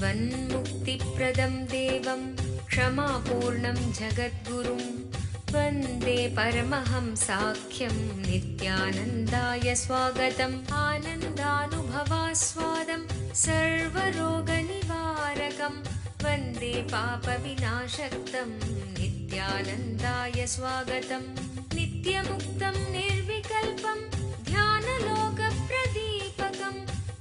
वन्मुक्तिप्रदं देवं क्षमापूर्णं जगद्गुरुं वन्दे परमहंसाख्यं नित्यानन्दाय स्वागतम् आनन्दानुभवास्वादं सर्वरोगनिवारकं वन्दे पापविनाशक्तं नित्यानन्दाय स्वागतम् नित्यमुक्तं निर्विकल्पं ध्यानलोकप्रदीपकं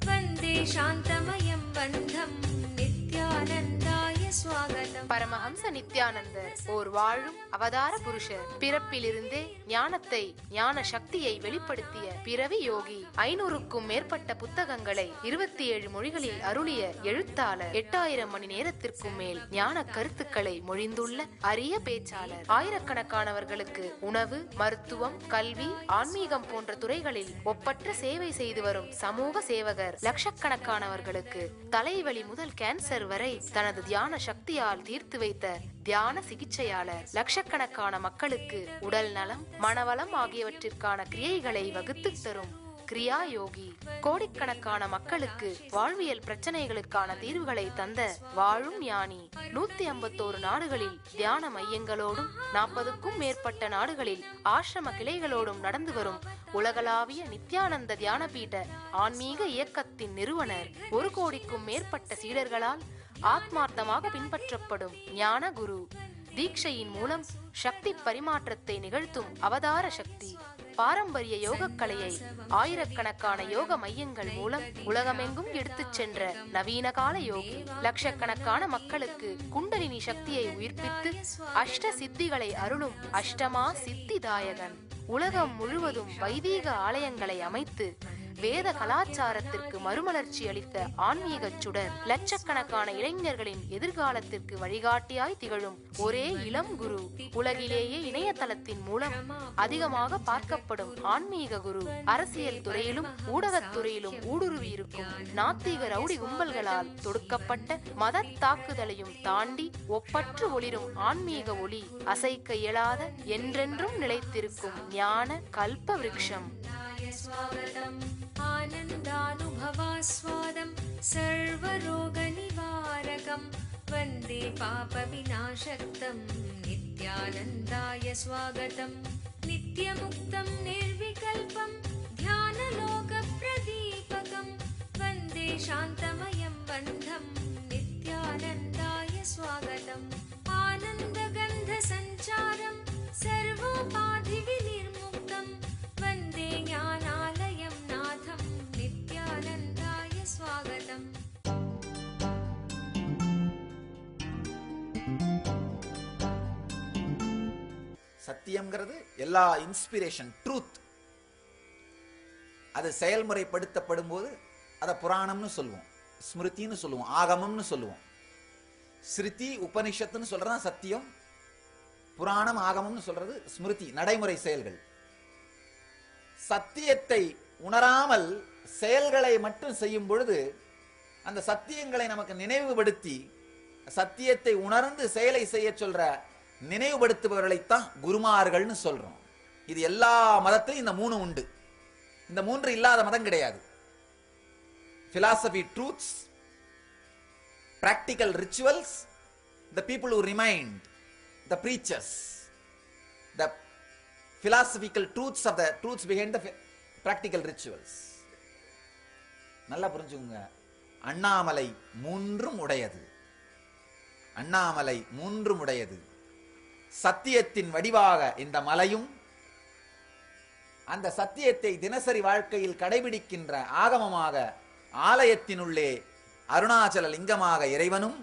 वन्दे शान्तमयं बन्धं नित्यानन्दाय स्वागतम्. பரமஹம்ச நித்யானந்தர் ஓர் வாழும் அவதார புருஷர். பிறப்பிலிருந்தே ஞானத்தை, ஞான சக்தியை வெளிப்படுத்திய பிறவி யோகி. 500க்கும் மேற்பட்ட புத்தகங்களை 27 மொழிகளில் அருளிய எழுத்தாளர். 8000 மணி நேரத்திற்கும் மேல் ஞான கருத்துக்களை மொழிந்துள்ள அரிய பேச்சாளர். ஆயிரக்கணக்கானவர்களுக்கு உணவு, மருத்துவம், கல்வி, ஆன்மீகம் போன்ற துறைகளில் ஒப்பற்ற சேவை செய்து வரும் சமூக சேவகர். லட்சக்கணக்கானவர்களுக்கு தலைவலி முதல் கேன்சர் வரை தனது தியான சக்தியால் தீர்த்து வைத்த தியான சிகிச்சையாளர். லட்சக்கணக்கான மக்களுக்கு உடல் நலம், மனவளம் ஆகியவற்றிற்கான கிரியைகளை வகுத்து தரும் கிரியா யோகி. கோடிக்கணக்கான மக்களுக்கு வாழ்வியல் பிரச்சனைகளுக்கான தீர்வுகளை தந்த வாழும் ஞானி. 151 நாடுகளில் தியான மையங்களோடும் 40க்கும் மேற்பட்ட நாடுகளில் ஆசிரம கிளைகளோடும் நடந்து வரும் உலகளாவிய நித்யானந்த தியானபீட ஆன்மீக இயக்கத்தின் நிறுவனர். 1 கோடிக்கும் மேற்பட்ட சீடர்களால் ஆத்மார்த்தமாக பின்பற்றப்படும் ஞான குரு. தீட்சையின் மூலம் சக்தி பரிமாற்றத்தை நிகழ்த்தும் அவதார சக்தி. பாரம்பரிய யோக கலையை ஆயிரக்கணக்கான யோக மையங்கள் மூலம் உலகமெங்கும் எடுத்துச் சென்ற நவீன கால யோகி. லட்சக்கணக்கான மக்களுக்கு குண்டலினி சக்தியை உயிர்ப்பித்து அஷ்ட சித்திகளை அருளும் அஷ்டமா சித்திதாயகன். உலகம் முழுவதும் வைதீக ஆலயங்களை அமைத்து வேத கலாச்சாரத்திற்கு மறுமலர்ச்சி அளித்த ஆன்மீக சுடர். லட்சக்கணக்கான இளைஞர்களின் எதிர்காலத்திற்கு வழிகாட்டியாய் திகழும் ஒரே இளம் குரு. உலகிலேயே இணையதளத்தின் மூலம் அதிகமாக பார்க்கப்படும் ஆன்மீக குரு. அரசியல் துறையிலும் ஊடகத்துறையிலும் ஊடுருவி இருக்கும் நாத்திக ரவுடி கும்பல்களால் தொடுக்கப்பட்ட மத தாக்குதலையும் தாண்டி ஒப்பற்று ஒளிரும் ஆன்மீக ஒளி. அசைக்க இயலாத, என்றென்றும் நிலைத்திருக்கும் ஞான கல்ப விருட்சம். आनन्दानुभवास्वादं सर्वरोगनिवारकं वन्दे पापविनाशक्तं नित्यानन्दाय स्वागतम् नित्यमुक्तं निर्विकल्पं ध्यानलोकप्रदीपकं वन्दे शान्तमयं बन्धं नित्यानन्दाय स्वागतम् आनन्दगन्धसञ्चारं सर्वोपाधिविनिर्मुक्तं वन्दे ज्ञानालयं नाथं नित्यानन्दाय स्वागतम्. சத்தியம்ங்கிறது எல்லா இன்ஸ்பிரேஷன், ட்ரூத், அது செயல்முறைப்படுத்தப்படும் போது அதை புராணம்னு சொல்லுவோம், ஸ்மிருதின்னு சொல்லுவோம், ஆகமம்னு சொல்லுவோம். ஸ்ருதி உபனிஷத்துன்னு சொல்றது சத்தியம், புராணம் ஆகமம்னு சொல்றது ஸ்மிருதி, நடைமுறை செயல்கள். சத்தியத்தை உணராமல் செயல்களை மட்டும் செய்யும் பொழுது அந்த சத்தியங்களை நமக்கு நினைவுபடுத்தி சத்தியத்தை உணர்ந்து செயலை செய்ய சொல்ற நினைவுபடுத்துபவர்களைத்தான் குருமார்கள்னு சொல்றோம். இது எல்லா மதத்திலும் இந்த 3 உண்டு. இந்த 3 இல்லாத மதம் கிடையாது. philosophy truths, practical rituals, the people who remind, the preachers, the philosophical truths of the truths behind the practical rituals. நல்லா புரிஞ்சுங்க. அண்ணாமலை 3 உடையது. அண்ணாமலை 3 உடையது. சத்தியத்தின் வடிவாக இந்த மலையும், அந்த சத்தியத்தை தினசரி வாழ்க்கையில் கடைபிடிக்கின்ற ஆகமமாக ஆலயத்தினுள்ளே அருணாச்சல லிங்கமாக இறைவனும்,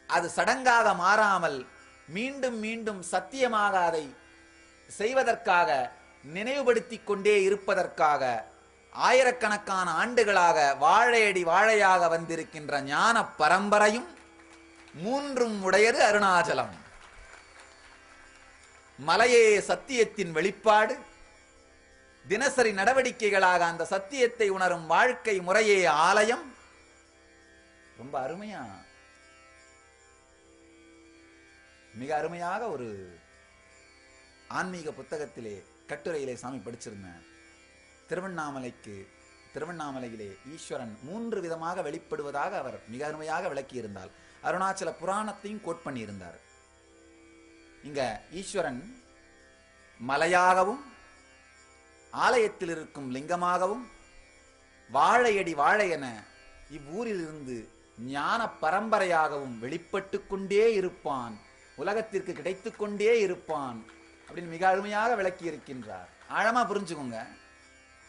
அது சடங்காக மாறாமல் மீண்டும் மீண்டும் சத்தியமாக அதை செய்வதற்காக நினைவுபடுத்திக் கொண்டே இருப்பதற்காக ஆயிரக்கணக்கான ஆண்டுகளாக வாழையடி வாழையாக வந்திருக்கின்ற ஞான பரம்பரையும் 3 உடையது அருணாச்சலம். மலையே சத்தியத்தின் வெளிப்பாடு. தினசரி நடவடிக்கைகளாக அந்த சத்தியத்தை உணரும் வாழ்க்கை முறையே ஆலயம். ரொம்ப அருமையா, மிக அருமையாக ஒரு ஆன்மீக புத்தகத்திலே கட்டுரையிலே சாமி படிச்சிருந்தேன். திருவண்ணாமலையிலே ஈஸ்வரன் 3 விதமாக வெளிப்படுவதாக அவர் மிக அருமையாக விளக்கியிருந்தார். அருணாச்சல புராணத்தையும் கோட் பண்ணியிருந்தார். இங்க ஈஸ்வரன் மலையாகவும் ஆலயத்தில் இருக்கும் லிங்கமாகவும் வாழையடி வாழையென இவ்வூரில் இருந்து ஞான பரம்பரையாகவும் வெளிப்பட்டு கொண்டே இருப்பான், உலகத்திற்கு கிடைத்து கொண்டே இருப்பான் அப்படின்னு மிக அருமையாக விளக்கி இருக்கின்றார். ஆழமா புரிஞ்சுக்கோங்க.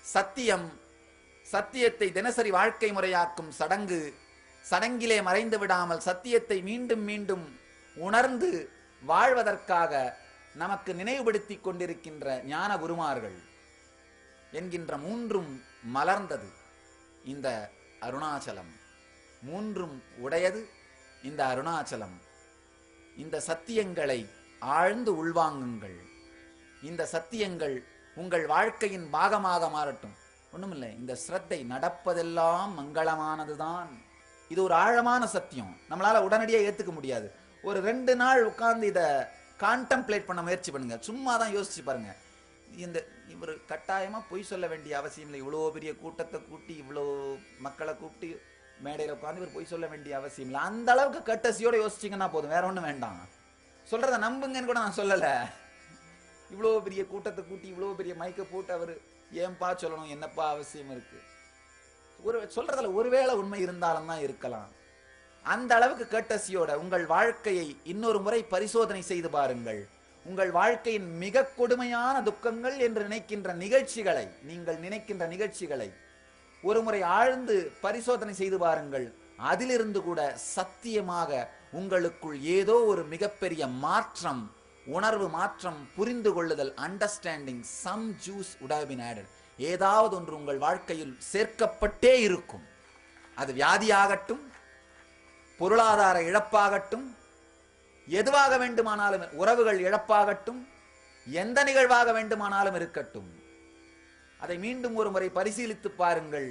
சத்தியம், சத்தியத்தை தினசரி வாழ்க்கை முறையாக்கும் சடங்கு, சடங்கிலே மறைந்து விடாமல் சத்தியத்தை மீண்டும் மீண்டும் உணர்ந்து வாழ்வதற்காக நமக்கு நினைவுபடுத்தி கொண்டிருக்கின்ற ஞான குருமார்கள் என்கின்ற 3ம் மலர்ந்தது இந்த அருணாச்சலம். 3ம் உடையது இந்த அருணாச்சலம். இந்த சத்தியங்களை ஆழ்ந்து உள்வாங்குங்கள். இந்த சத்தியங்கள் உங்கள் வாழ்க்கையின் பாகமாக மாறட்டும். ஒண்ணுமில்லை, இந்த ஸ்ரத்தை நடப்பதெல்லாம் மங்களமானதுதான். இது ஒரு ஆழமான சத்தியம், நம்மளால உடனடியாக ஏத்துக்க முடியாது. ஒரு 2 நாள் உட்கார்ந்து இதை கான்டம்ப்ளேட் பண்ண முயற்சி பண்ணுங்க. சும்மா தான் யோசிச்சு பாருங்க. இவர் கட்டாயமா பொய் சொல்ல வேண்டிய அவசியம் இல்லை. இவ்வளோ பெரிய கூட்டத்தை கூட்டி இவ்வளோ மக்களை கூப்பிட்டு மேடையில் உட்காந்து இவர் பொய் சொல்ல வேண்டிய அவசியம் இல்லை. அந்த அளவுக்கு கட்டசியோட யோசிச்சிங்கன்னா போதும், வேற ஒன்றும் வேண்டாம். சொல்றத நம்புங்கன்னு கூட நான் சொல்லலை. இவ்வளோ பெரிய கூட்டத்தை கூட்டி இவ்வளோ பெரிய மைக்கை போட்டு அவர் ஏன்பா சொல்லணும், என்னப்பா அவசியம் இருக்கு? சொல்றதுல ஒருவேளை உண்மை இருந்தாலும் தான் இருக்கலாம். அந்த அளவுக்கு கட்டசியோட உங்கள் வாழ்க்கையை இன்னொரு முறை பரிசோதனை செய்து பாருங்கள். உங்கள் வாழ்க்கையின் மிக கொடுமையான துக்கங்கள் என்று நினைக்கின்ற நிகழ்ச்சிகளை, நீங்கள் நினைக்கின்ற நிகழ்ச்சிகளை ஒரு முறை ஆழ்ந்து பரிசோதனை செய்து பாருங்கள். அதிலிருந்து கூட சத்தியமாக உங்களுக்குள் ஏதோ ஒரு மிகப்பெரிய மாற்றம், உணர்வு மாற்றம், புரிந்து கொள்ளுதல், understanding, some juice would have been added. ஏதாவது ஒன்று உங்கள் வாழ்க்கையில் சேர்க்கப்பட்டே இருக்கும். அது வியாதியாகட்டும், பொருளாதார இழப்பாகட்டும், எதுவாக வேண்டுமானாலும், உறவுகள் இழப்பாகட்டும், எந்த நிகழ்வாக வேண்டுமானாலும் இருக்கட்டும், அதை மீண்டும் ஒரு முறை பரிசீலித்து பாருங்கள்.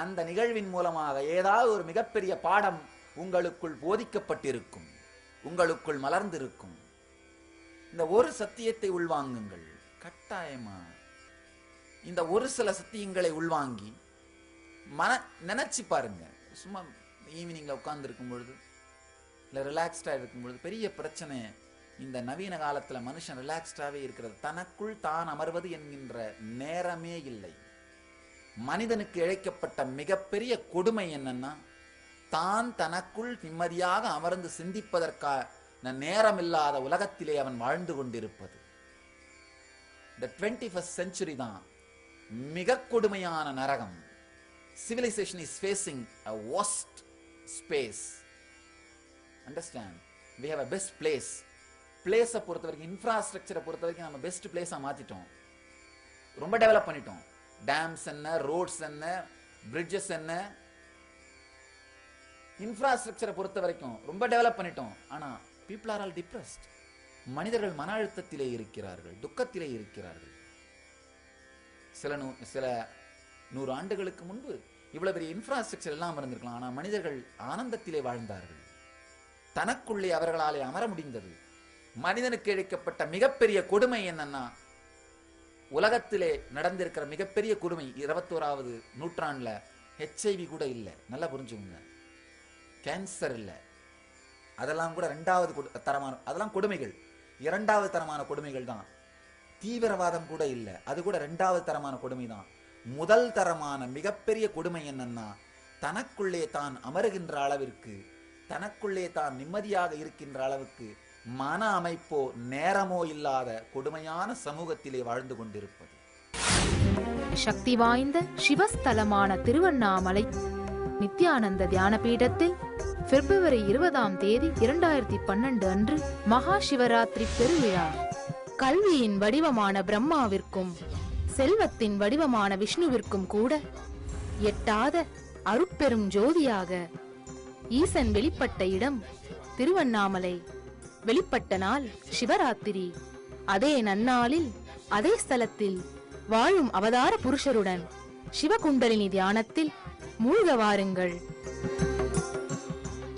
அந்த நிகழ்வின் மூலமாக ஏதாவது ஒரு மிகப்பெரிய பாடம் உங்களுக்குள் போதிக்கப்பட்டிருக்கும், உங்களுக்குள் மலர்ந்திருக்கும். இந்த ஒரு சத்தியத்தை உள்வாங்குங்கள். கட்டாயமா இந்த ஒரு சில சத்தியங்களை உள்வாங்கி நினைச்சு பாருங்க. சும்மா ஈவினிங்ல உட்கார்ந்து இருக்கும் பொழுது, இல்லை ரிலாக்ஸ்டா இருக்கும் பொழுது, பெரிய பிரச்சனை இந்த நவீன காலத்துல மனுஷன் ரிலாக்ஸ்டாவே இருக்கிறது. தனக்குள் தான் அமர்வது என்கின்ற நேரமே இல்லை. மனிதனுக்கு இழைக்கப்பட்ட மிகப்பெரிய கொடுமை என்னன்னா, தான் தனக்குள் நிம்மதியாக அமர்ந்து சிந்திப்பதற்கான நேரம் இல்லாத உலகத்திலே அவன் வாழ்ந்து கொண்டிருப்பது. இந்த 21st century தான் மிக கொடுமையான நரகம். Civilization is facing a worst space. Understand? We have a best place. பிளேஸை பொறுத்த வரைக்கும், இன்ஃப்ராஸ்ட்ரக்சரை பொறுத்த வரைக்கும் நம்ம பெஸ்ட் பிளேஸா மாத்திட்டோம். ரொம்ப டெவலப் பண்ணிட்டோம். டேம்ஸ் என்ன, ரோட்ஸ் என்ன, பிரிட்ஜஸ் என்ன, இன்ஃப்ராஸ்ட்ரக்சரை பொறுத்த வரைக்கும் ரொம்ப டெவலப் பண்ணிட்டோம். ஆனா people are all depressed. மனிதர்கள் மன அழுத்தத்திலே இருக்கிறார்கள், துக்கத்திலே இருக்கிறார்கள். சில 100 ஆண்டுகளுக்கு முன்பு இவ்வளவு பெரிய இன்ஃப்ராஸ்ட்ரக்சர் எல்லாம் இருந்திருக்கலாம். ஆனா மனிதர்கள் ஆனந்தத்திலே வாழ்ந்தார்கள். தனக்குள்ளே அவர்களாலே அமர முடிந்தது. மனிதனுக்கு இழைக்கப்பட்ட மிகப்பெரிய கொடுமை என்னன்னா, உலகத்திலே நடந்திருக்கிற மிகப்பெரிய கொடுமை 21வது நூற்றாண்டுல HIV கூட இல்லை. நல்லா புரிஞ்சுக்கோங்க. கேன்சர் இல்லை. அதெல்லாம் கூட 2வது தரமான, அதெல்லாம் கொடுமைகள், 2வது தரமான கொடுமைகள் தான். தீவிரவாதம் கூட இல்லை, அது கூட 2வது தரமான கொடுமை தான். முதல் தரமான மிகப்பெரிய கொடுமை என்னன்னா, தனக்குள்ளே தான் அமருகின்ற அளவிற்கு, தனக்குள்ளே தான் நிம்மதியாக இருக்கின்ற அளவுக்கு மன அமைப்போ நேரமோ இல்லாத கொடுமையான சமூகத்திலே வாழ்ந்து கொண்டிருப்பது. சக்தி வாய்ந்த சிவஸ்தலமான திருவண்ணாமலை நித்யானந்த தியான பீடத்தில் பிப்ரவரி 20ஆம் தேதி 2012 அன்று மகா சிவராத்திரி பெருவிழா. கல்வியின் வடிவமான பிரம்மாவிற்கும் செல்வத்தின் வடிவமான விஷ்ணுவிற்கும் கூட எட்டாத அருட்பெரும் ஜோதியாக ஈசன் வெளிப்பட்ட இடம் திருவண்ணாமலை. வெளிப்பட்ட நாள் சிவராத்திரி. அதே நன்னாளில் அதே ஸ்தலத்தில் வாழும் அவதார புருஷருடன் சிவகுண்டலினி தியானத்தில் மூழ்க வாருங்கள்.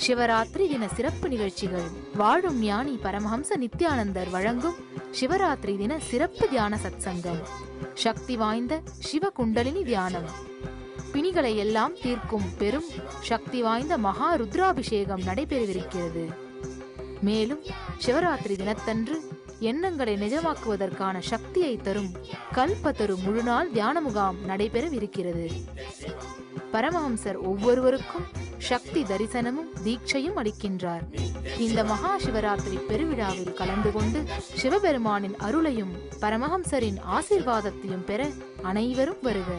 சிவராத்திரி தின சிறப்பு நிகழ்ச்சிகள். வாழும் ஞானி பரமஹம்ச நித்யானந்தர் வழங்கும் சிவராத்திரி தின சிறப்பு தியான சத்சங்கம். சக்தி வாய்ந்த சிவகுண்டலினி தியானம். பிணிகளை எல்லாம் தீர்க்கும் பெரும் சக்தி வாய்ந்த மகா ருத்ராபிஷேகம் நடைபெறவிருக்கிறது. மேலும் சிவராத்திரி தினத்தன்று எண்ணங்களை நிஜமாக்குவதற்கான சக்தியை தரும் கல்பத்தரு முழுநாள் தியான முகாம் நடைபெறவிருக்கிறது. பரமஹம்சர் ஒவ்வொருவருக்கும் சக்தி தரிசனமும் தீட்சையும் அளிக்கின்றார். இந்த மகா சிவராத்திரி பெருவிழாவில் கலந்து கொண்டு சிவபெருமானின் அருளையும் பரமஹம்சரின் ஆசீர்வாதத்தையும் பெற அனைவரும் வருக.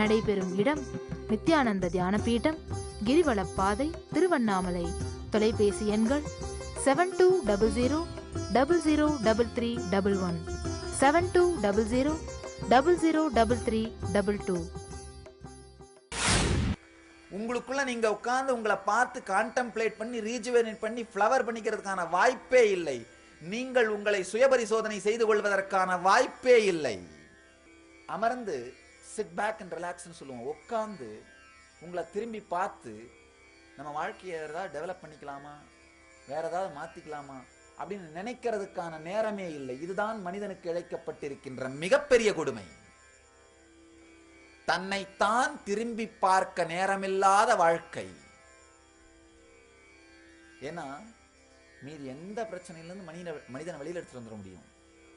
நடைபெறும் இடம் நித்யானந்த தியானபீடம், கிரிவலப்பாதை, திருவண்ணாமலை. தொலைபேசி எண்கள் 7200003311 7200003322. உங்களுக்குள்ள நீங்க உட்கார்ந்து உங்களை பார்த்து கான்டெம்ப்ளேட் பண்ணி ரீஜுவேனேட் பண்ணி ஃப்ளவர் பண்ணிக்கிறதுக்கான வாய்ப்பே இல்லை. நீங்கள் உங்களை சுயபரிசோதனை செய்து கொள்வதற்கான வாய்ப்பே இல்லை. அமர்ந்து சிட் பேக் அண்ட் ரிலாக்ஸ்னு சொல்லுவோம். உட்கார்ந்து உங்களை திரும்பி பார்த்து நம்ம வாழ்க்கையை ஏதாவது டெவலப் பண்ணிக்கலாமா, வேற ஏதாவது மாத்திக்கலாமா அப்படின்னு நினைக்கிறதுக்கான நேரமே இல்லை. இதுதான் மனிதனுக்கு இழைக்கப்பட்டிருக்கின்ற மிகப்பெரிய கொடுமை. தன்னைத்தான் திரும்பி பார்க்க நேரமில்லாத வாழ்க்கை. ஏன்னா மீது எந்த பிரச்சனையிலிருந்து மனிதனை வெளியில எடுத்துட்டு வந்துட முடியும்,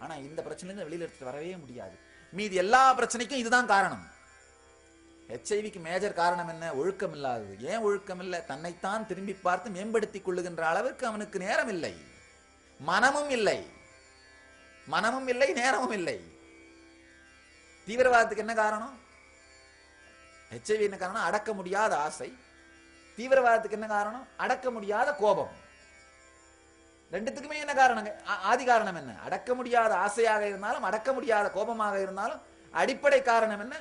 ஆனா இந்த பிரச்சனையிலிருந்து வெளியில எடுத்துட்டு வரவே முடியாது. மீது எல்லா பிரச்சனைக்கும் இதுதான் காரணம். HIV மேஜர் காரணம் என்ன? ஒழுக்கம் இல்லாதது. ஏன் ஒழுக்கம் இல்லை? தன்னைத்தான் திரும்பி பார்த்து மேம்படுத்திக் கொள்ளுகின்ற அளவுக்கு அவனுக்கு நேரம் இல்லை, மனமும் இல்லை, நேரமும் இல்லை. தீவிரவாதத்துக்கு என்ன காரணம்? HIV என்ன காரணம்? அடக்க முடியாத ஆசை. தீவிரவாதத்துக்கு என்ன காரணம்? அடக்க முடியாத கோபம். ரெண்டுத்துக்குமே என்ன காரணம்? ஆதி காரணம் என்ன? அடக்க முடியாத ஆசையாக இருந்தாலும் அடக்க முடியாத கோபமாக இருந்தாலும் அடிப்படை காரணம் என்ன?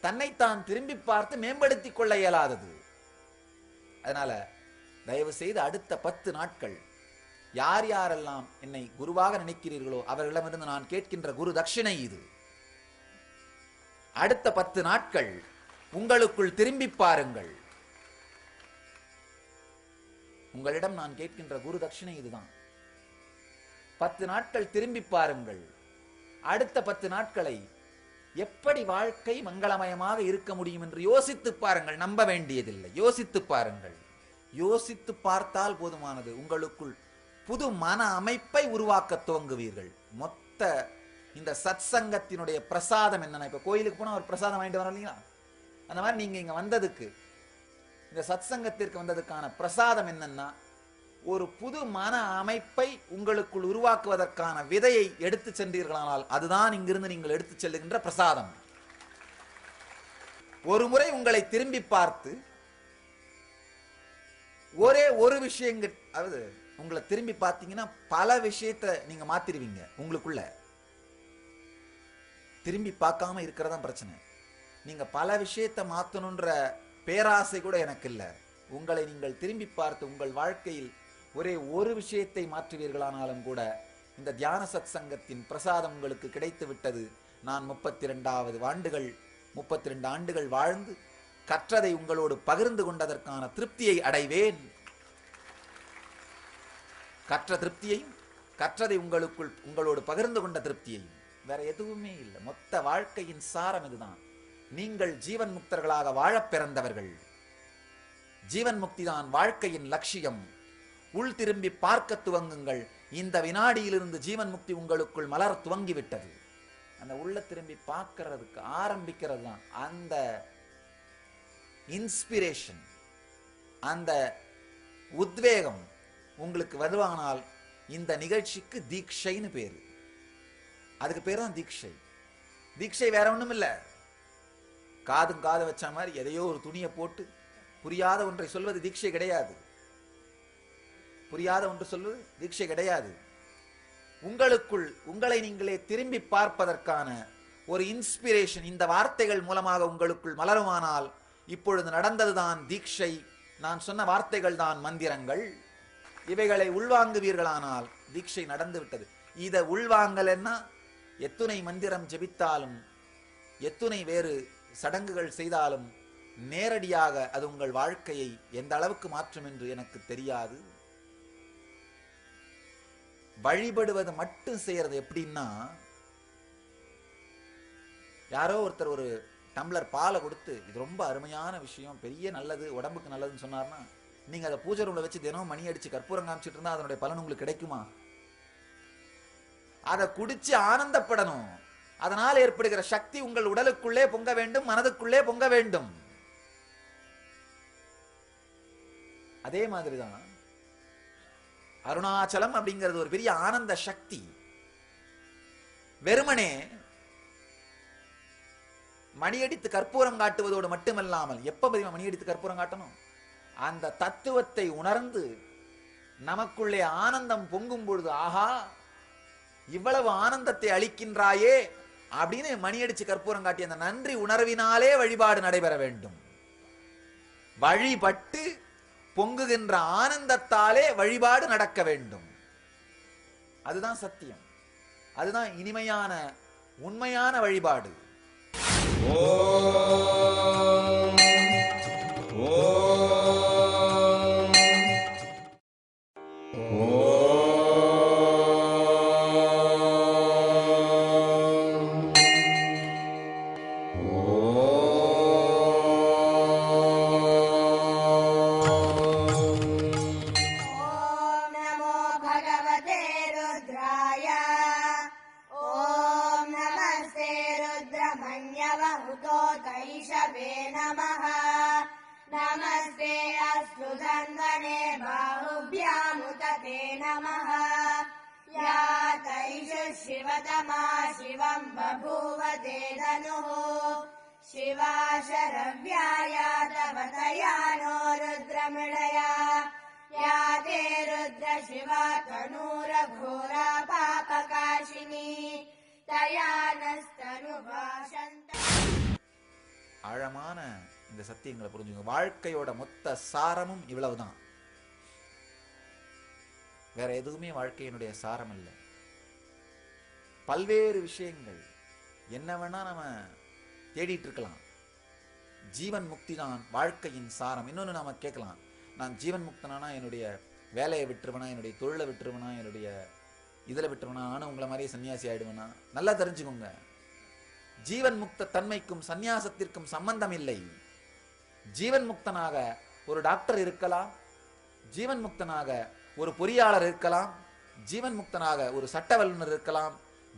தன்னைத்தான் திரும்பி பார்த்து மேம்படுத்திக் கொள்ள இயலாதது. அதனால தயவு செய்து அடுத்த 10 நாட்கள் யார் யாரெல்லாம் என்னை குருவாக நினைக்கிறீர்களோ அவர்களிடமிருந்து நான் கேட்கின்ற குரு தட்சிணை இது. அடுத்த 10 நாட்கள் உங்களுக்குள் திரும்பி பாருங்கள். உங்களிடம் நான் கேட்கின்ற குரு தட்சிணை இதுதான். 10 நாட்கள் திரும்பி பாருங்கள். அடுத்த 10 நாட்களை எப்படி வாழ்க்கை மங்களமயமாக இருக்க முடியும் என்று யோசித்து பாருங்கள். நம்ப வேண்டியதில்லை, யோசித்து பாருங்கள். யோசித்து பார்த்தால் போதுமானது. உங்களுக்குள் புது மன அமைப்பை உருவாக்க துவங்குவீர்கள். மொத்த இந்த சத்சங்கத்தினுடைய பிரசாதம் என்னன்னா, இப்ப கோயிலுக்கு போனா ஒரு பிரசாதம் வாங்கிட்டு வரோம் இல்லைங்களா, அந்த மாதிரி நீங்க இங்க வந்ததுக்கு, இந்த சத்சங்கத்திற்கு வந்ததுக்கான பிரசாதம் என்னன்னா, ஒரு புது மன அமைப்பை உங்களுக்குள் உருவாக்குவதற்கான விதையை எடுத்து சென்றீர்களானால் அதுதான் இங்கிருந்து நீங்கள் எடுத்து செல்லுகின்ற பிரசாதம். ஒரு முறை உங்களை திரும்பி பார்த்து ஒரே ஒரு விஷயங்கள், அதாவது உங்களை திரும்பி பார்த்தீங்கன்னா பல விஷயத்தை நீங்க மாத்திருவீங்க. உங்களுக்குள்ள திரும்பி பார்க்காம இருக்கிறதா பிரச்சனை. நீங்க பல விஷயத்தை மாத்தணுன்ற பேராசை கூட எனக்கு இல்லை. உங்களை நீங்கள் திரும்பி பார்த்து உங்கள் வாழ்க்கையில் ஒரே ஒரு விஷயத்தை மாற்றுவீர்களானாலும் கூட இந்த தியான சத் சங்கத்தின் பிரசாதம் உங்களுக்கு கிடைத்து விட்டது. நான் 32 ஆண்டுகள் வாழ்ந்து கற்றதை உங்களோடு பகிர்ந்து கொண்டதற்கான திருப்தியை அடைவேன். கற்ற திருப்தியையும் கற்றதை உங்களோடு பகிர்ந்து கொண்ட திருப்தியையும், வேற எதுவுமே இல்லை. மொத்த வாழ்க்கையின் சாரம் இதுதான். நீங்கள் ஜீவன் முக்தர்களாக வாழப் பிறந்தவர்கள். ஜீவன் முக்தி தான் வாழ்க்கையின் லட்சியம். உள் திரும்பி பார்க்க துவங்குங்கள். இந்த வினாடியிலிருந்து ஜீவன் முக்தி உங்களுக்குள் மலர துவங்கிவிட்டது. அந்த உள்ள திரும்பி பார்க்கறதுக்கு ஆரம்பிக்கிறது தான் அந்த இன்ஸ்பிரேஷன், அந்த உத்வேகம் உங்களுக்கு வருவானால் இந்த நிகழ்ச்சிக்கு தீட்சைன்னு பேரு. அதுக்கு பேர் தான் தீட்சை. தீட்சை வேற ஒண்ணும் இல்ல. காது வச்ச மாதிரி எதையோ ஒரு துணியை போட்டு புரியாத ஒன்றை சொல்வது தீட்சை கிடையாது. புரியாத ஒன்று சொல்வது தீட்சை கிடையாது. உங்களுக்குள் உங்களை நீங்களே திரும்பி பார்ப்பதற்கான ஒரு இன்ஸ்பிரேஷன் இந்த வார்த்தைகள் மூலமாக உங்களுக்குள் மலருமானால் இப்பொழுது நடந்ததுதான் தீட்சை. நான் சொன்ன வார்த்தைகள் தான் மந்திரங்கள். இவைகளை உள்வாங்குவீர்களானால் தீட்சை நடந்து விட்டது. இதை உள்வாங்கலன்னா எத்துணை மந்திரம் ஜெபித்தாலும் எத்துணை வேறு சடங்குகள் செய்தாலும் நேரடியாக அது உங்கள் வாழ்க்கையை எந்த அளவுக்கு மாற்றும் என்று எனக்கு தெரியாது. வழிபடுவது மட்டும் செய்யறது எப்படின்னா, யாரோ ஒருத்தர் ஒரு டம்ளர் பாலை கொடுத்து இது ரொம்ப அருமையான விஷயம், பெரிய நல்லது, உடம்புக்கு நல்லதுன்னு சொன்னார்னா, நீங்க அதை பூஜை ரூம்ல வச்சு தினம் மணி அடிச்சு கற்பூரம் காமிச்சிட்டு இருந்தா அதனுடைய பலன் உங்களுக்கு கிடைக்குமா? அதை குடிச்சு ஆனந்தப்படணும். அதனால் ஏற்படுகிற சக்தி உங்கள் உடலுக்குள்ளே பொங்க வேண்டும், மனதுக்குள்ளே பொங்க வேண்டும். அதே மாதிரிதான் அருணாச்சலம் அப்படிங்கிறது ஒரு பெரிய ஆனந்த சக்தி. வெறுமனே மணியடித்து கற்பூரம் காட்டுவதோடு மட்டுமல்லாமல், எப்ப மணியடித்து கற்பூரம் காட்டணும், அந்த தத்துவத்தை உணர்ந்து நமக்குள்ளே ஆனந்தம் பொங்கும் பொழுது, ஆஹா இவ்வளவு ஆனந்தத்தை அளிக்கின்றாயே அப்படின்னு மணியடிச்சு கற்பூரம் காட்டி அந்த நன்றி உணர்வினாலே வழிபாடு நடைபெற வேண்டும். வழிபட்டு பொங்குகின்ற ஆனந்தத்தாலே வழிபாடு நடக்க வேண்டும். அதுதான் சத்தியம், அதுதான் இனிமையான உண்மையான வழிபாடு. नमस्ते अस्तु धन्वने बाहुभ्यामुतते नमः। या तैषु शिवतमा शिवम् बभूव ते धनुः शिवा शरव्याया तव तया नो रुद्रमृडया। या ते रुद्र शिवा तनूरघोरा पापकाशिनी तया नस्तनुभाषन्त। ஆழமான இந்த சத்தியங்களை புரிஞ்சுங்க. வாழ்க்கையோட மொத்த சாரமும் இவ்வளவுதான், வேற எதுவுமே வாழ்க்கையினுடைய சாரம் இல்லை. பல்வேறு விஷயங்கள் என்ன வேணா நம்ம தேடிட்டு இருக்கலாம், ஜீவன் முக்தி தான் வாழ்க்கையின் சாரம். இன்னொன்னு நாம கேட்கலாம், நான் ஜீவன் முக்தனானா என்னுடைய வேலையை விட்டுருவனா, என்னுடைய தொழிலை விட்டுருவனா, என்னுடைய இதில் விட்டுருவனா, நானும் உங்களை மாதிரியே சன்னியாசி ஆயிடுவேனா? நல்லா தெரிஞ்சுக்கோங்க, ஜீவன் முக்த தன்மைக்கும் சந்நியாசத்திற்கும் சம்பந்தம் இல்லை. ஜீவன் முக்தனாக ஒரு டாக்டர் இருக்கலாம், ஜீவன் முக்தனாக ஒரு பொறியாளர் இருக்கலாம், ஜீவன் முக்தனாக ஒரு சட்ட வல்லுநர் இருக்கலாம்,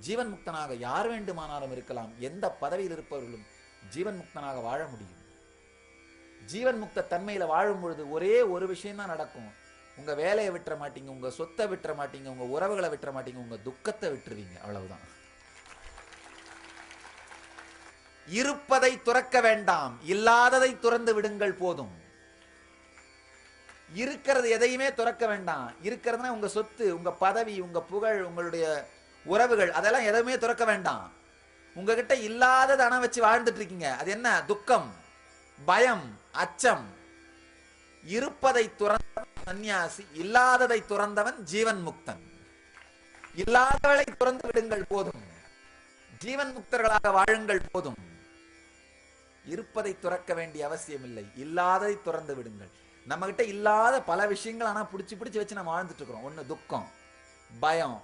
ஜீவன் முக்தனாக யார் வேண்டுமானாலும் இருக்கலாம். எந்த பதவியில் இருப்பவர்களும் ஜீவன் முக்தனாக வாழ முடியும். ஜீவன் முக்த தன்மையில வாழும் பொழுது ஒரே ஒரு விஷயம் தான் நடக்கும், உங்க வேலையை விட்டுற மாட்டீங்க, உங்க சொத்தை விட்டுற மாட்டீங்க, உங்க உறவுகளை விட்டுற மாட்டீங்க, உங்க துக்கத்தை விட்டுருவீங்க. அவ்வளவுதான். இருப்பதை துறக்க வேண்டாம், இல்லாததை துறந்து விடுங்கள் போதும். இருக்கிறது எதையுமே துறக்க வேண்டாம். இருக்கிறதுனா உங்க சொத்து, உங்க பதவி, உங்க புகழ், உங்களுடைய உறவுகள், அதெல்லாம் எதுவுமே துறக்க வேண்டாம். உங்ககிட்ட இல்லாததை அணை வச்சு வாழ்ந்துட்டு இருக்கீங்க, அது என்ன? துக்கம், பயம், அச்சம். இருப்பதை துறந்தவன் சன்னியாசி, இல்லாததை துறந்தவன் ஜீவன் முக்தன். இல்லாதவளை துறந்து விடுங்கள் போதும், ஜீவன் முக்தர்களாக வாழுங்கள் போதும். இருப்பதை துறக்க வேண்டிய அவசியம் இல்லை, இல்லாததை துறந்து விடுங்கள். நம்ம கிட்ட இல்லாத பல விஷயங்கள் ஆனா பிடிச்சு பிடிச்சு வச்சு நம்ம வாழ்ந்துட்டு இருக்கிறோம். ஒண்ணு துக்கம், பயம்,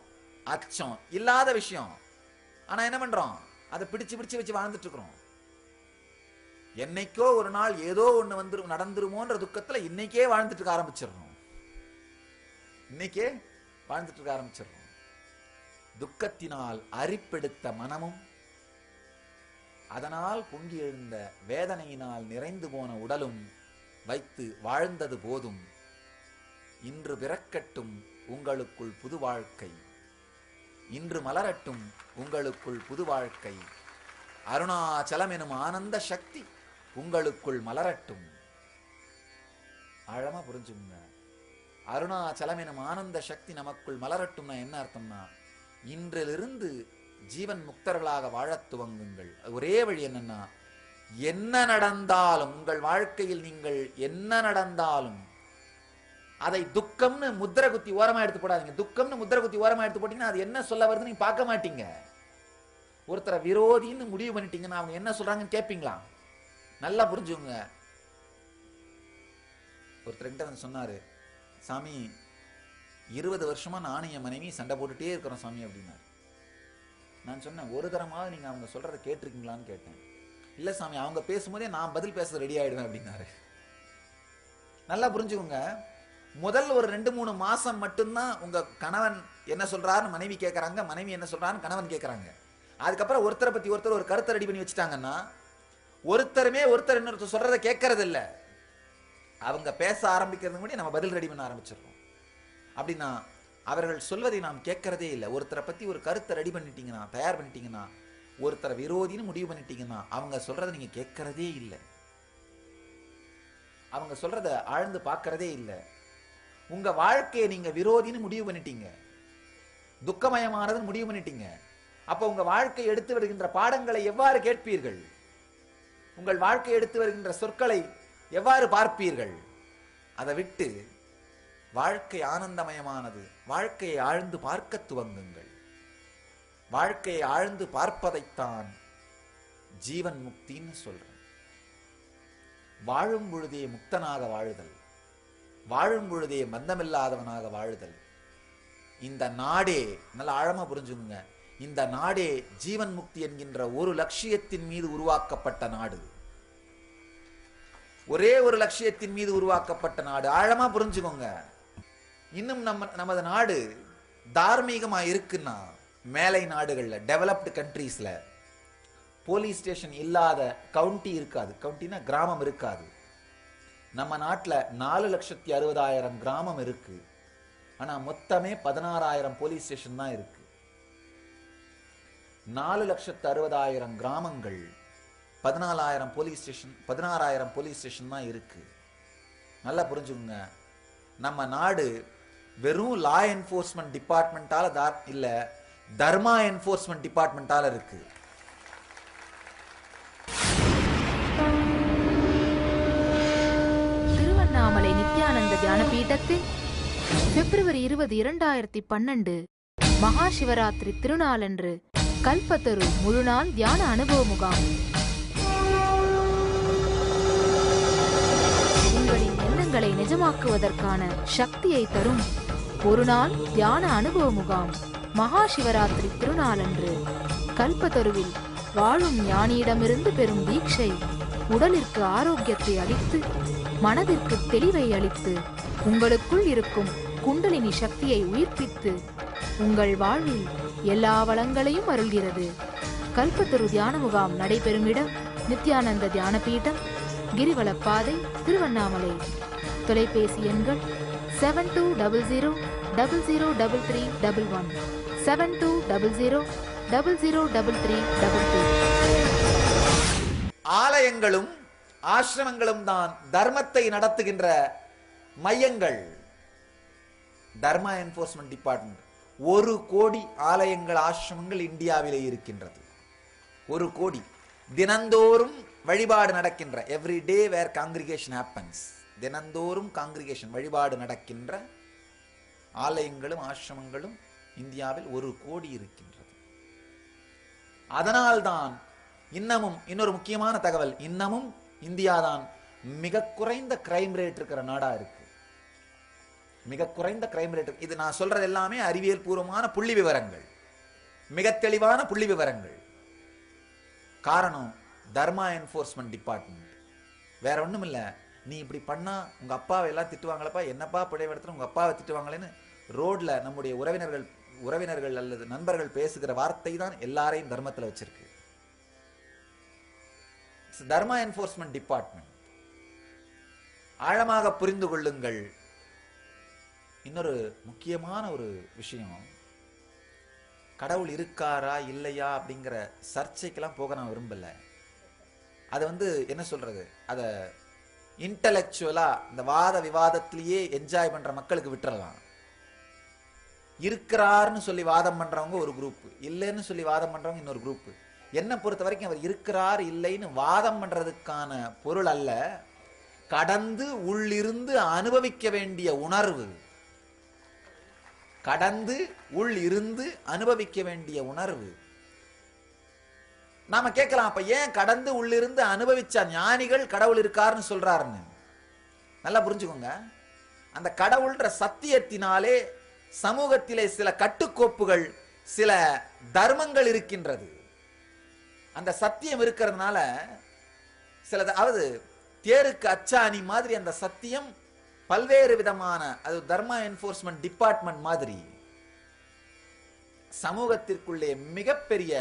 அச்சம், இல்லாத விஷயம். ஆனா என்ன பண்றோம்? அதை பிடிச்சு பிடிச்சு வச்சு வாழ்ந்துட்டு இருக்கிறோம். என்னைக்கோ ஒரு நாள் ஏதோ ஒண்ணு வந்து நடந்துருமோன்ற துக்கத்துல இன்னைக்கே வாழ்ந்துட்டு இருக்க ஆரம்பிச்சிடறோம். இன்னைக்கே வாழ்ந்துட்டு இருக்க ஆரம்பிச்சிடறோம். துக்கத்தினால் அரிப்பெடுத்த மனமும், அதனால் பொங்கி எழுந்த வேதனையினால் நிறைந்து போன உடலும் வைத்து வாழ்ந்தது போதும். இன்று பிறக்கட்டும் உங்களுக்குள் புது வாழ்க்கை, இன்று மலரட்டும் உங்களுக்குள் புது வாழ்க்கை. அருணாச்சலம் எனும் ஆனந்த சக்தி உங்களுக்குள் மலரட்டும். ஆழமா புரிஞ்சுங்க. அருணாச்சலம் எனும் ஆனந்த சக்தி நமக்குள் மலரட்டும்னா என்ன அர்த்தம்னா, இன்றிலிருந்து ஜீவன் முக்தர்களாக வாழத் துவங்குங்கள். ஒரே வழி என்னன்னா, என்ன நடந்தாலும் உங்கள் வாழ்க்கையில் நீங்கள் என்ன நடந்தாலும் அதை துக்கம்னு முத்திரை குத்தி ஓரமா எடுத்து போடாதீங்க. துக்கம்னு முத்திரை குத்தி ஓரமா எடுத்து போட்டீங்கன்னா அது என்ன சொல்ல வருது நீங்க பார்க்க மாட்டீங்க. ஒருத்தரை விரோதின்னு முடிவு பண்ணிட்டீங்கன்னா அவங்க என்ன சொல்றாங்கன்னு கேட்பீங்களா? நல்லா புரிஞ்சுங்க. ஒருத்தர்கிட்ட வந்து சொன்னாரு, சாமி 20 வருஷமா நானும் என் மனைவி சண்டை போட்டுட்டே இருக்கிறோம் சாமி அப்படின்னாரு. நான் சொன்னேன், ஒரு தரமாவது நீங்க அவங்க சொல்றதை கேட்டிருக்கீங்களான்னு கேட்டேன். இல்ல சாமி, அவங்க பேசும்போதே நான் பதில் பேச ரெடி ஆயிடுவேன் அப்படின்னாரு. நல்லா புரிஞ்சுக்கோங்க, முதல் ஒரு 2-3 மாசம் மட்டும்தான் உங்க கணவன் என்ன சொல்றாருன்னு மனைவி கேட்கறாங்க, மனைவி என்ன சொல்றாருன்னு கணவன் கேட்கறாங்க. அதுக்கப்புறம் ஒருத்தரை பத்தி ஒருத்தர் ஒரு கருத்தை ரெடி பண்ணி வச்சுட்டாங்கன்னா ஒருத்தருமே ஒருத்தர் இன்னொருத்தர் சொல்றதை கேட்கறது இல்லை. அவங்க பேச ஆரம்பிக்கிறது முன்னாடி நம்ம பதில் ரெடி பண்ண ஆரம்பிச்சிடுறோம். அப்படின்னா அவர்கள் சொல்வதை நாம் கேட்கறதே இல்லை. ஒருத்தரை பத்தி ஒரு கருத்தை ரெடி பண்ணிட்டீங்கன்னா, தயார் பண்ணிட்டீங்கன்னா, ஒருத்தரை விரோதின்னு முடிவு பண்ணிட்டீங்கன்னா அவங்க சொல்றதை நீங்க கேட்கறதே இல்லை. அவங்க சொல்றத ஆழ்ந்து பார்க்கறதே இல்லை. உங்க வாழ்க்கையை நீங்க விரோதின்னு முடிவு பண்ணிட்டீங்க, துக்கமயமானதுன்னு முடிவு பண்ணிட்டீங்க. அப்ப உங்க வாழ்க்கை எடுத்து வருகின்ற பாடங்களை எவ்வாறு கேட்பீர்கள்? உங்கள் வாழ்க்கை எடுத்து வருகின்ற சொற்களை எவ்வாறு பார்ப்பீர்கள்? அதை விட்டு வாழ்க்கை ஆனந்தமயமானது, வாழ்க்கையை ஆழ்ந்து பார்க்க துவங்குங்கள். வாழ்க்கையை ஆழ்ந்து பார்ப்பதைத்தான் ஜீவன் முக்தின்னு சொல்றேன். வாழும் பொழுதே முக்தனாக வாழுதல், வாழும் பொழுதே மந்தமில்லாதவனாக வாழுதல். இந்த நாடே, நல்ல ஆழமா புரிஞ்சுங்க, இந்த நாடே ஜீவன் முக்தி என்கின்ற ஒரு லட்சியத்தின் மீது உருவாக்கப்பட்ட நாடு. ஒரே ஒரு லட்சியத்தின் மீது உருவாக்கப்பட்ட நாடு. ஆழமா புரிஞ்சுக்கோங்க. இன்னும் நமது நாடு தார்மீகமா இருக்குன்னா, மேலை நாடுகள்ல, டெவலப்டு கண்ட்ரீஸ்ல போலீஸ் ஸ்டேஷன் இல்லாத கவுண்டி இருக்காது. கவுண்டினா கிராமம் இருக்காது. நம்ம நாட்டில் 4,60,60,000 கிராமம் இருக்கு. ஆனா மொத்தமே 16,000 போலீஸ் ஸ்டேஷன் தான் இருக்கு. 4,60,60,000 கிராமங்கள், 14,000 போலீஸ் ஸ்டேஷன், 16,000 போலீஸ் ஸ்டேஷன் தான் இருக்கு. நல்லா புரிஞ்சுக்கோங்க, நம்ம நாடு வெறும் லா என்ஃபோர்ஸ்மெண்ட் டிபார்ட்மெண்டால இல்ல, தர்மா என்ஃபோர்ஸ்மெண்ட் டிபார்ட்மெண்டால இருக்கு. திருவண்ணாமலை நித்யானந்த தியானபீடத்தில் பிப்ரவரி 20, 2012 மகா சிவராத்திரி திருநாளன்று கல்பத்தரு முழுநாள் தியான அனுபவ முகாம். உங்களின் எண்ணங்களை நிஜமாக்குவதற்கான சக்தியை தரும் ஒரு நாள் தியான அனுபவ முகாம். மகா சிவராத்திரி திருநாளன்று கல்பத்தருவில் வாழும் ஞானியிடமிருந்து பெறும் தீட்சை உடலிற்கு ஆரோக்கியத்தை அளித்து, மனதிற்கு தெளிவை அளித்து, உங்களுக்குள் இருக்கும் குண்டலினி சக்தியை உயிர்ப்பித்து உங்கள் வாழ்வில் எல்லா வளங்களையும் அருள்கிறது. கல்பத்தரு தியான முகாம் நடைபெறும் இடம் நித்யானந்த தியானபீடம், கிரிவலப்பாதை, திருவண்ணாமலை. தொலைபேசி எண்கள் 7200003311, 7200003322. ஆலயங்களும் ஆசிரமங்களும் தான் தர்மத்தை நடத்துகின்ற மையங்கள். தர்மா என்ஃபோர்ஸ்மெண்ட் டிபார்ட்மெண்ட் 1 கோடி ஆலயங்கள், ஆசிரமங்கள் இந்தியாவிலே இருக்கின்றது. 1 கோடி. தினந்தோறும் வழிபாடு நடக்கின்ற, எவ்ரி டே வேர் காங்கிரிகேஷன் ஹேப்பன்ஸ், தினந்தோறும் காங்கிரிகேஷன் வழிபாடு நடக்கின்ற ஆலயங்களும் ஆசிரமங்களும் இந்தியாவில் 1 கோடி இருக்கின்றது. அதனால்தான் இன்னமும் இன்னொரு முக்கியமான தகவல், இன்னமும் இந்தியாதான் மிக குறைந்த கிரைம் ரேட் இருக்கிற நாடா இருக்கு. மிக குறைந்த கிரைம் ரேட். இது நான் சொல்றது எல்லாமே அறிவியல் பூர்வமான புள்ளி விவரங்கள், மிக தெளிவான புள்ளி விவரங்கள். காரணம் தர்மா என்ஃபோர்ஸ்மெண்ட் டிபார்ட்மெண்ட். வேற ஒண்ணும் இல்ல, நீ இப்படி பண்ணா உங்க அப்பாவை எல்லாம் திட்டுவாங்களப்பா, என்னப்பா பிழைவெடுத்து உங்க அப்பாவை திட்டுவாங்களேன்னு ரோட்ல நம்முடைய உறவினர்கள் அல்லது நண்பர்கள் பேசுகிற வார்த்தை தான் எல்லாரையும் தர்மத்தில் வச்சிருக்கு. தர்மா என்ஃபோர்ஸ்மெண்ட் டிபார்ட்மெண்ட். ஆழமாக புரிந்து கொள்ளுங்கள். இன்னொரு முக்கியமான ஒரு விஷயம், கடவுள் இருக்காரா இல்லையா அப்படிங்கிற சர்ச்சைக்கெல்லாம் போக நான் விரும்பல. அதை என்ன சொல்றது, அதை இன்டலெக்சுவலா இந்த வாத விவாதத்திலேயே என்ஜாய் பண்ற மக்களுக்கு விட்டுறலாம். இருக்கிறார்னு சொல்லி வாதம் பண்றவங்க ஒரு குரூப், இல்லைன்னு சொல்லி வாதம் பண்றவங்க இன்னொரு குரூப். என்ன பொறுத்த வரைக்கும் அவர் இருக்கிறார் இல்லைன்னு வாதம் பண்றதுக்கான பொருள் அல்ல, கடந்து உள்ளிருந்து அனுபவிக்க வேண்டிய உணர்வு. கடந்து உள் இருந்து அனுபவிக்க வேண்டிய உணர்வு. நாம கேட்கலாம், அப்ப ஏன் கடந்து உள்ளிருந்து அனுபவிச்சா ஞானிகள் கடவுள் இருக்காருன்னு சொல்றாருன்னு? நல்லா புரிஞ்சுக்கோங்க. அந்த கடவுள்ன்ற சத்தியத்தினாலே சமூகத்திலே சில கட்டுக்கோப்புகள், சில தர்மங்கள் இருக்கின்றது. அந்த சத்தியம் இருக்கிறதுனால அதாவது தேருக்கு அச்சாணி மாதிரி அந்த சத்தியம் பல்வேறு விதமான, அது தர்மா என்ஃபோர்ஸ்மெண்ட் டிபார்ட்மெண்ட் மாதிரி சமூகத்திற்குள்ளே மிகப்பெரிய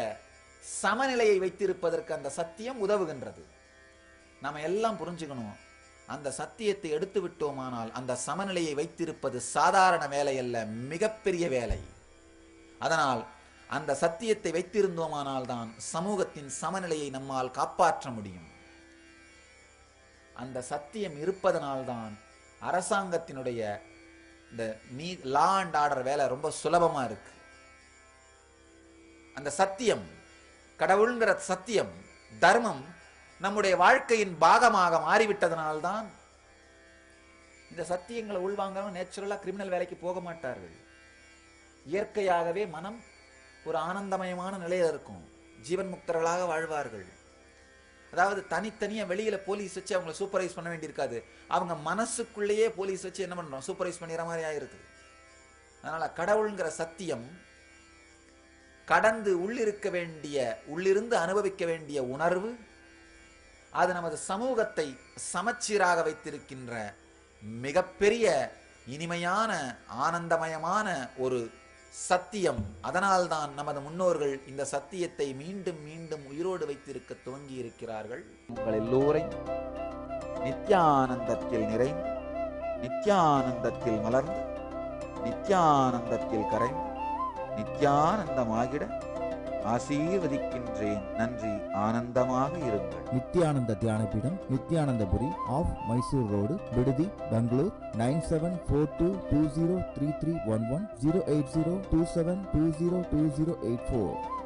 சமநிலையை வைத்திருப்பதற்கு அந்த சத்தியம் உதவுகின்றது. நாம எல்லாம் புரிஞ்சுக்கணும், அந்த சத்தியத்தை எடுத்து விட்டோமானால் அந்த சமநிலையை வைத்திருப்பது சாதாரண வேலை அல்ல, மிகப்பெரிய வேலை. அதனால் அந்த சத்தியத்தை வைத்திருந்தோமானால் தான் சமூகத்தின் சமநிலையை நம்மால் காப்பாற்ற முடியும். அந்த சத்தியம் இருப்பதனால்தான் அரசாங்கத்தினுடைய இந்த லா அண்ட் ஆர்டர் வேலை ரொம்ப சுலபமா இருக்கு. அந்த சத்தியம், கடவுள்ங்கிற சத்தியம், தர்மம் நம்முடைய வாழ்க்கையின் பாகமாக மாறிவிட்டதனால்தான் இந்த சத்தியங்களை உள்வாங்காம நேச்சுரலா கிரிமினல் வேலைக்கு போக மாட்டார்கள். இயற்கையாகவே மனம் ஒரு ஆனந்தமயமான நிலையில இருக்கும், ஜீவன் முக்தர்களாக வாழ்வார்கள். அதாவது தனித்தனியா வெளியில போலீஸ் வச்சு அவங்களை சூப்பர்வைஸ் பண்ண வேண்டியிருக்காது, அவங்க மனசுக்குள்ளேயே போலீஸ் வச்சு என்ன பண்றோம், சூப்பர்வைஸ் பண்ணிற மாதிரி ஆயிருக்கு. அதனால கடவுள்ங்கிற சத்தியம் கடந்து உள்ளிருக்க வேண்டிய, உள்ளிருந்து அனுபவிக்க வேண்டிய உணர்வு, அது நமது சமூகத்தை சமச்சீராக வைத்திருக்கின்ற மிகப்பெரிய இனிமையான ஆனந்தமயமான ஒரு சத்தியம். அதனால்தான் நமது முன்னோர்கள் இந்த சத்தியத்தை மீண்டும் மீண்டும் உயிரோடு வைத்திருக்க துவங்கி இருக்கிறார்கள். உங்கள் எல்லோரையும் நித்யானந்தத்தில் நிறைந்து, நித்யானந்தத்தில் மலர்ந்து, நித்யானந்தத்தில் கரைந்து, நித்யானந்தமாகிட ஆசீர்வதிக்கின்றேன். நன்றி. ஆனந்தமாக இருங்கள். நித்யானந்த தியானபீடம், நித்யானந்தபுரி ஆஃப் மைசூர் ரோடு, விடுதி, பெங்களூர். 9742203311 08027202084.